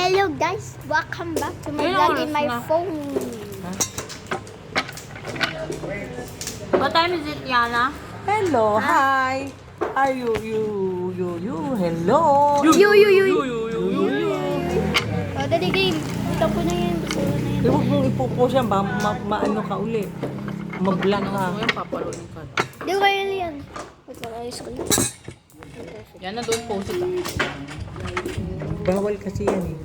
Hello guys, welcome back to my vlog in my phone. What time is it, Yana? Hello, hi. Are you, hello. Oh, dali game. Ito po na yan. Huwag mong ipupo siya, maano ka uli. Mag-blank ka. Gusto mo yan, papaluin ka. Di ko kaya yan. Wait lang, ayos ko lang. Yana, doon post it. Bawal kasi yan eh.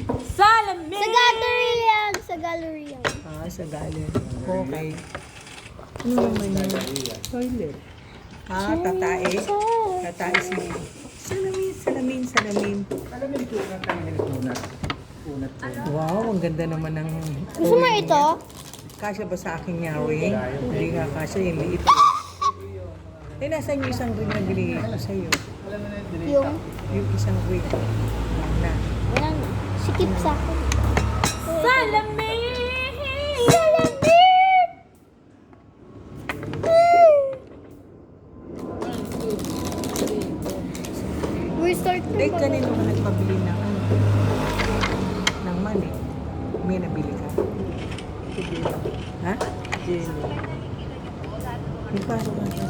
Salamin! Sa gallery yan! Sa gallery yan. Sa galing. Okay. Ano naman yun? Toilet. Tatae. Tatae si... Salamin. Wow, ang ganda naman ng... Gusto mo ito? Kasya ba sa aking nyawing? Hindi nga kasya, yung liit. Nasaan yung isang ring na binigay ko sa'yo? Yung? Yung isang ring. Na. Wala na. Sikip sa akin. Salamin! Salamin! Restart na Dahil ba? kanino ka nagpabili ng money? May nabili ka? Ha? Jelly. May pasok ka sa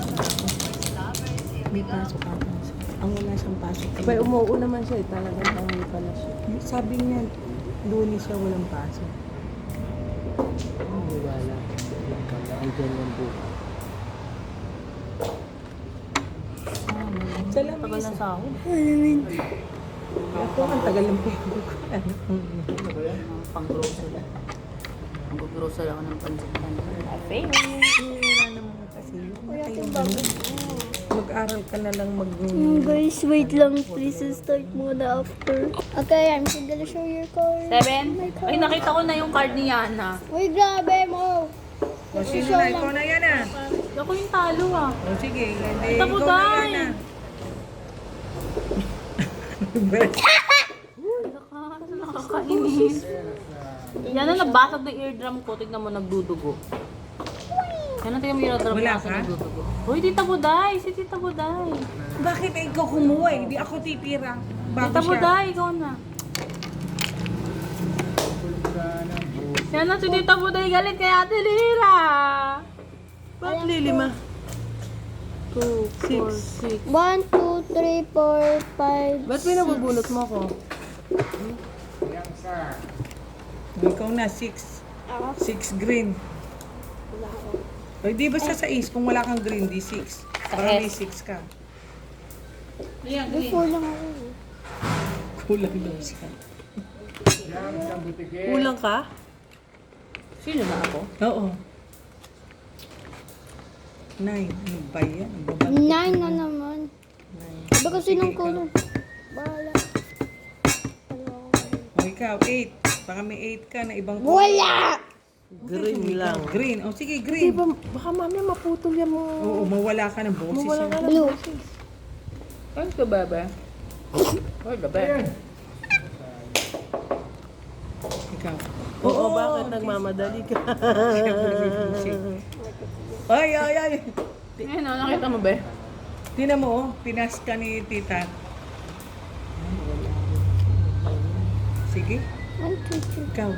May pasok ka sa Ang wala siyang pasok. Pero umuo naman siya eh. Talagang tangi pala siya. Sabi niya, Lunes siya walang pasok. Wala. Ay, dyan lang po. Salamat. Tagal na sa ako. Ako, ang tagal ng pego ko. Pang-grocery. Mag-grocery ako ng pansitan. Wala naman kasi. Mag-aral ka na lang Guys, wait lang. Please start muna after. Okay, I'm gonna show your card. 7? Ay, nakita ko na yung card ni Yana. Uy, grabe mo. O, sino na? Ikaw na yan ah. Ako yung talo ah. O, sige. Hindi, Tapo ikaw na tayo. yan ah. Nakakainis. Yana, nabasag na eardrum ko. Tignan mo, nagdudugo. Yana, tignan mo yung eardrum Wala ko. ka? Nagdudugo. Uy, Tita Buday! Si Tita Buday. Bakit ikaw kumuha eh? Hindi ako titira. Bago Tita siya. Buday, ikaw na. Yana, si Tita Buday galit kay Ate Lira. Ba't lilima? 2, 4, 6. 1, 2, 3, 4, 5. Ba't may nabubunot mo ko? Ikaw na, 6. Ako? 6 green. O, di basta sa is, kung wala kang green, di 6. Para may 6 ka. Before lang ako. Kulang daw siya. Kulang ka? Sino na ako? Oo. 9. Ano ba yan? Ang babat. 9 na naman. Iba kasi ng color. Bahala. O, ikaw, 8. Baka may 8 ka na ibang color. Wala! Green lang. Green. O, sige, Di green. ba, baka mamaya maputol yan mo. Oo, mawala ka ng boses. Mawala ka yan. na. Blue. Ano ka, bebe? Ay, gabi. Ikaw. Oo, bakit nagmamadali ka? Siyempre, may busit. Ay. Ayun, nakita mo ba? Tingnan mo, oh. Pinas ka ni tita. Sige, 1, 2, 3. ikaw.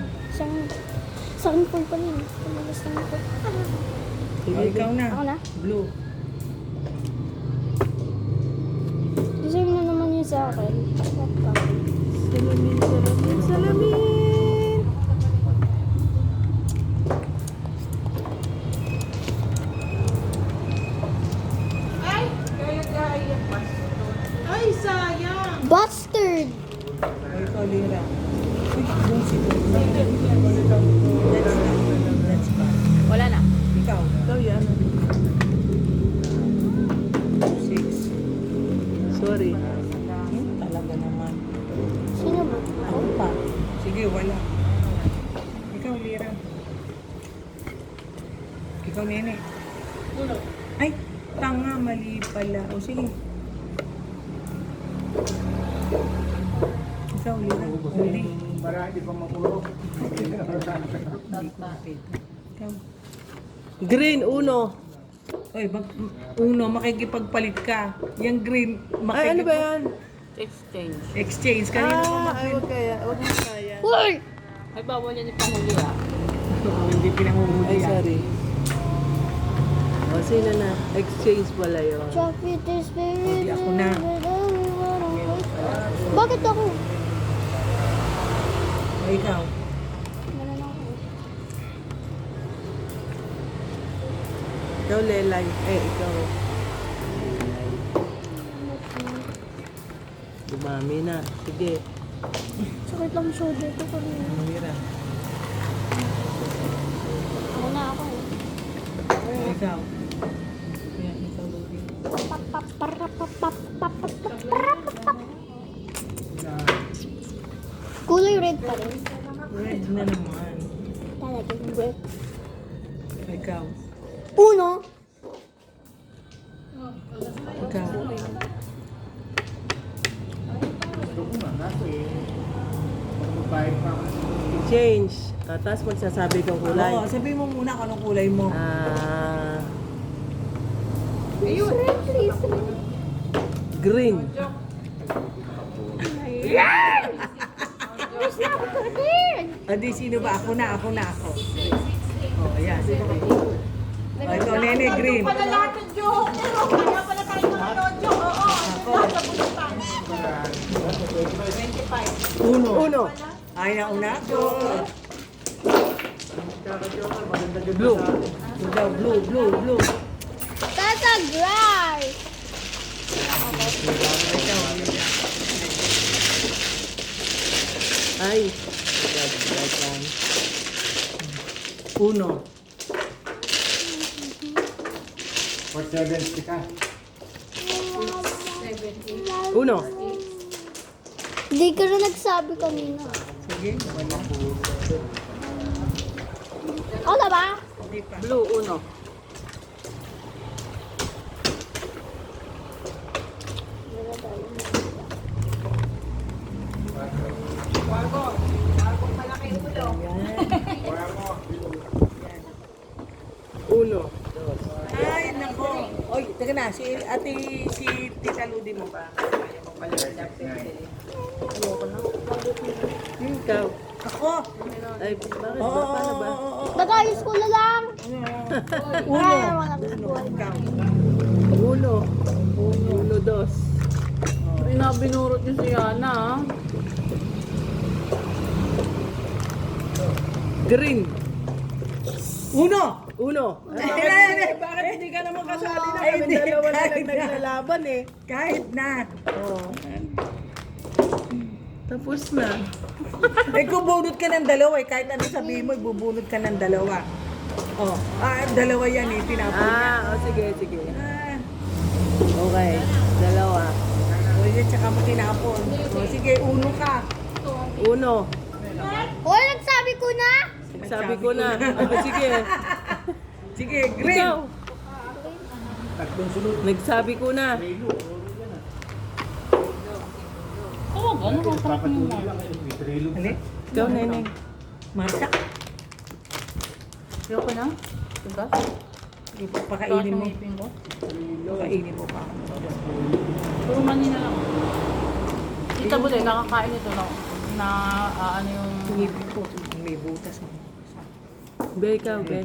Isang full pa rin. Tumagas na ako. O, ikaw na. Ako na? Blue. Deserve na naman yun sa akin. Salamin! Bastard! O, ikaw, Lira. Uy, busit. That's bad. Wala na. Ikaw. Ikaw yan. 6. Sorry. Talaga naman. Sino ba? Ako pa. Sige, wala. Ikaw, Lira. Ikaw, Nene. Ay, tanga, mali pala. O, sige. Ikaw, Lira. Hindi. Hindi ko mapita. Ikaw. Green, uno. Uno, makikipagpalit ka. Yung green, Ay, ano ba yan? exchange. Exchange. Kanina pa Ay, wag kaya. Wag mo kaya. Uy! Ay, bawal yan ipahuli ah. Hindi pinanguhuli. Ay, sorry. O, sino na? Exchange pala yun. Chocolate is very Hindi ako na. Bakit ako? O, ikaw. Wala na ako. Ikaw, Lelay. Ikaw. Dumami na. Sige. Sakit lang shoulder ko kanina. Mira. Ako na ako eh. O, ikaw. Kaya ikaw, Lugi. Kulay red pa rin. Red na naman. Talaga yung red. Ikaw. Uno. Ikaw. Change. Tapos magsasabi kang kulay. Oo, sabihin mo muna kung anong kulay mo. Please, red, please, red. Green. Please na ako red. Adi, sino ba? Ako na, ako. O, ayan. O, ikaw, Nene, green. Ako. Uno. Ay, nauna ako. Blue. Blue. That's a grass. Ay. Uno. Uno. Hindi ka rin nagsabi kanina. Sige, wala. Ako na ba? Hindi pa. Blue, uno. Uno. Ay, nako. Oy, teka na, si Tita Ludi mo ba? Ikaw. Ako. Ay, bakit Oo, ba? Paano ba? Nag-ayos ko na lang. Uno. Ay, wala ko buhay. Ikaw. Uno. Uno, dos. Ay, binurot niyo si Yana ah. Green. Uno. Uno. Bakit hindi ka naman kasali na? Ay, hindi. Dalawa na Kahit na. naglalaban eh. Kahit na. Oo. Tapos na. Eh, kung bunot ka ng dalawa, eh, kahit ano sabihin mo, bubunot ka ng dalawa. Oh, dalawa yan eh, tinapon niya. Sige. Ah, Okay. Dalawa. o yun, tsaka mo tinapon. O, sige, uno ka. Uno. Hoy, nagsabi ko na. Sabi ko na. Sige. Sige, green. Ikaw. Nagsabi ko na. Oo, gano'n ang sarap mo. Ano? Ikaw, Neneng. Marta. Ayoko na. Tugas. Pakainin mo. ngipin ko. Pakainin mo pa. Puro mani na lang. Tita Bude, kakakain ito na ano yung... Ngipin ko, may butas mo. Be, ikaw, be.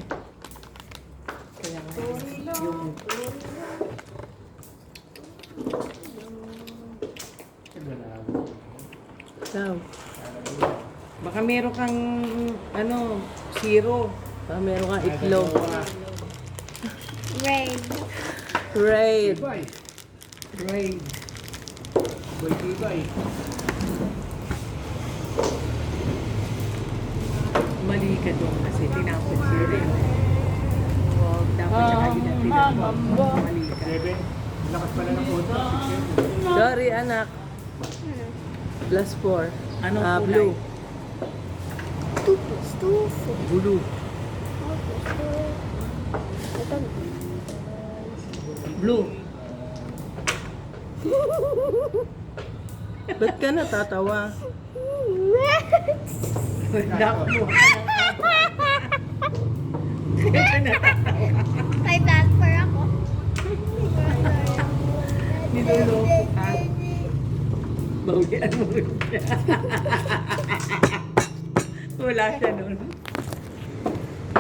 Kaya nga, yung... Ikaw. Baka meron kang, zero. Meron kang itlog. Red. Red. Right. Mali ka doon kasi tinapon siya rin. Huwag, dapat sa kabila tinapon. Mali ka. Sorry, anak. Plus 4. Anong kulay? Blue. Two. Blue. Ito. Blue. Ba't ka natatawa? Red. Naku. May transfer ako. Niloloko ka. Bawian mo siya. Wala siya nun.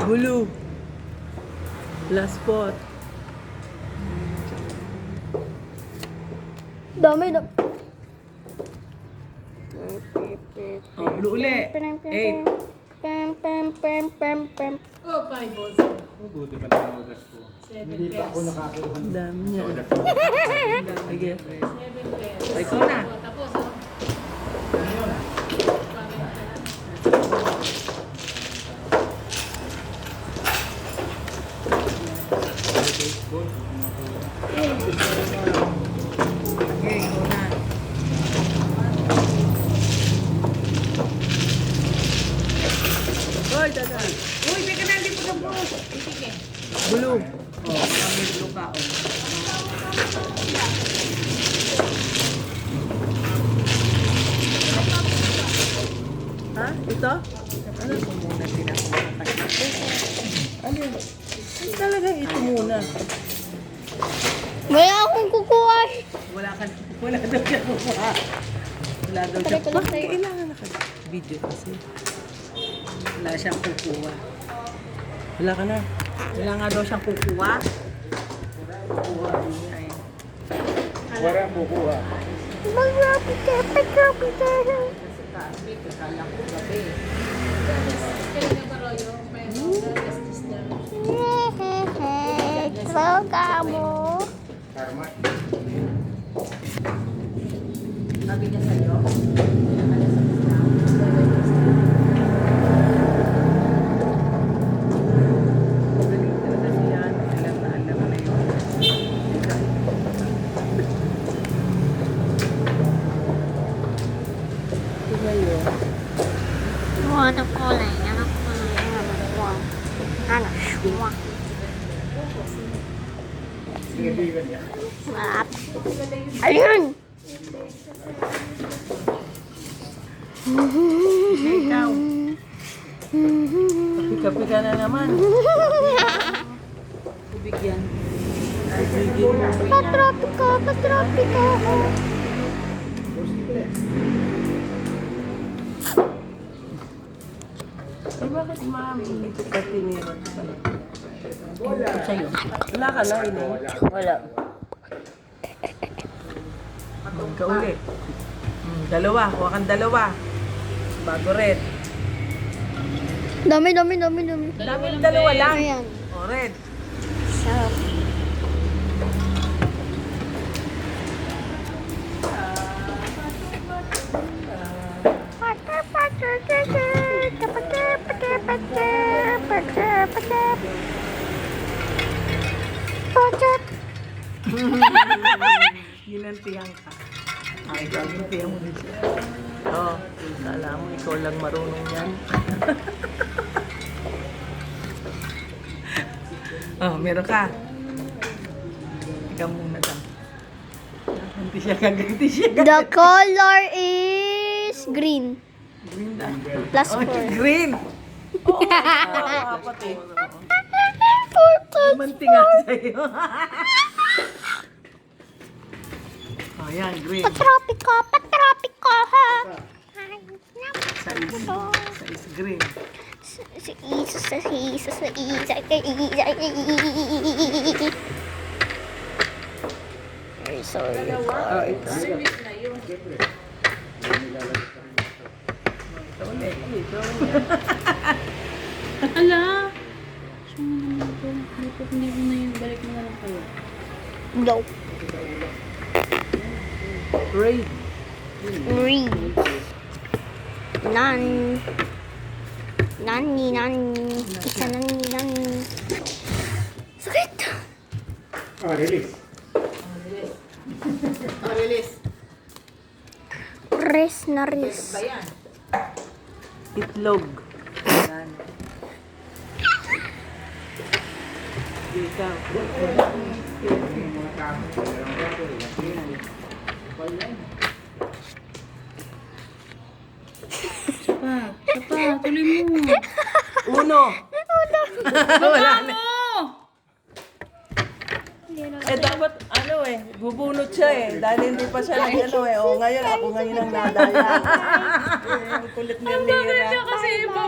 Blue. Last spot. Dami na. Oh, blue uli. 8. Pem, pem, pem, pem, pem. Ang dami niya. Sige. O, ikaw na. Okay, ikaw na. Hoy, dada. Uy, teka na, hindi po na po. Blue. Oh, kami blue ka. Oh. Ha? Ito? Ano po muna pinakuha? Ano yun? Talaga ito muna. Wala akong kukuha. Wala daw siya kukuha. Wala daw siya Pare ko lang Bakit sa'yo. kailangan naka-video kasi? Wala siyang kukuha. Wala ka na. Wala nga daw siyang kukuha. Kukuha niya eh. Mag-rapita, mag-rapita. Slow ka mo. Sabi niya sa'yo. Magaling talaga siya. Alam na yun. Ito ba yun? Ano kulay? Ano kulay? Ano? Shwa. Malap. Ayun! Ikaw. Pika-pika na naman. Tubig yan. Patropiko, patropiko. Ay, bakit mami? Ito pa tinira ko pala. Ito sa'yo. Wala ka na, Ine? Wala. Ka ulit. Dalawa. Huwag kang dalawa. Bago red. Dami. Dalawa lang. Ayan. O, red. Sarap. Ginantihan ka. Ay, gagantihan mo din siya. Oo. Kala mo, ikaw lang marunong yan. Oh, meron ka. Ikaw muna lang. Ganti siya, gaganti siya. The color is green. Green na. Plus Oh, 4. green. Apat eh. Manti nga sa'yo. Oh, yan, green. Patropiko. Size green. Sorry. Oh, ito. Ito ulit. Ala! Hindi ko na yung balik mo na lang kayo. No. Red. Green. Nani. Isa nani. Sakit. Release. Res na res. Itlog. Yan. Ikaw. Tuloy mo. Uno. Wala na. Eh, dapat, ano eh. Bubunot siya eh. Dahil hindi pa siya nag-ano eh. O ngayon, ako ngayon ang nadaya. Ang kulit ni Mira. Kasi iba